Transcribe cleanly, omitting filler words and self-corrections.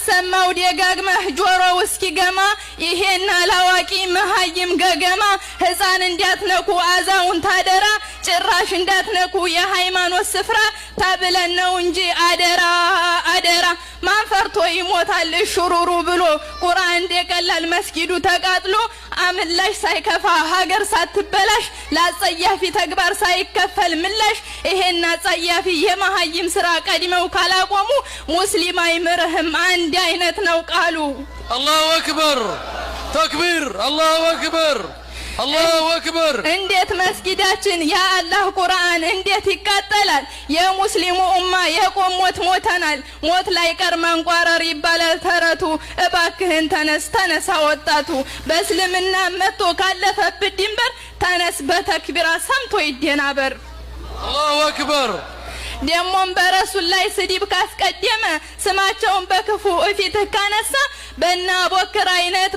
አሰማው ደጋግመህ ጆሮው እስኪገማ ይሄና ላዋቂ መሃይም ገገማ ሕፃን እንዳትነኩ አዛውንት አደራ ጭራሽ እንዳትነኩ የሃይማኖት ስፍራ ተብለን ነው እንጂ አደራ አደራ ማን ፈርቶ ይሞታል ሽሩሩ ብሎ ቁርአን እንደቀላል መስጊዱ ተቃጥሎ አምላሽ ሳይከፋ ሀገር ሳትበላሽ ላጸያፊ ተግባር ሳይከፈል ምላሽ ይሄና ጸያፊ የመሃይም ስራ ቀድመው ካላቆሙ ሙስሊም አይምርህም አንድ አይነት ነው ቃሉ። አላሁ አክበር ተክቢር አላሁ አክበር አላሁ አክበር። እንዴት መስጊዳችን ያ አላህ ቁርአን እንዴት ይቃጠላል? የሙስሊሙ ኡማ የቆሞት ሞተናል። ሞት ላይ ቀር መንቋረር ይባላል ተረቱ። እባክህን ተነስ ተነሳ ወጣቱ በእስልምና መጥቶ ካለፈብህ ድንበር ተነስ በተክቢራ ሰምቶ ይደናበር። አላሁ አክበር። ደሞም በረሱል ላይ ስድብ ካስቀደመ ስማቸውን በክፉ እፊትህ ካነሳ በእነ አቡበክር አይነት